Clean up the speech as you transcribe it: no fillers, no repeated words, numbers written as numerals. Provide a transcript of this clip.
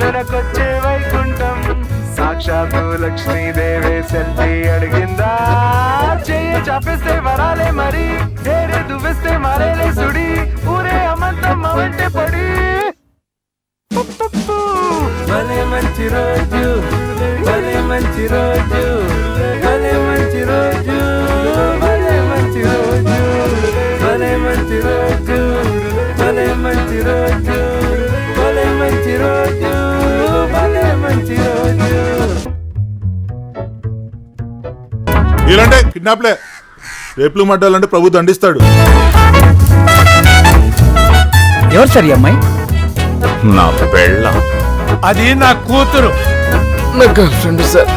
వెనకొచ్చే వైకుంఠం సాక్షాత్తు లక్ష్మీదేవి సెల్ఫీ అడిగిందా చెయ్యి చాపేస్తే వరాలే మరి ఏరే దువ్వేస్తే మారేలే సుడి ఊరే అమంతం అవంటే పడి భలే మంచి రోజు భలే మంచి రోజు భలే మంచి రోజు భలే మంచి రోజు భలే మంచి రోజు భలే మంచి రోజు భలే మంచి రోజు భలే మంచి రోజు. ఇలాంటే కిడ్నాప్లే రేపులు మడ్డాలంటే ప్రభు దండిస్తాడు. ఎవరు సార్ ఈ అమ్మాయి? నా పెళ్ళ. అది నా కూతురు. నా గర్ల్ ఫ్రెండ్ సార్.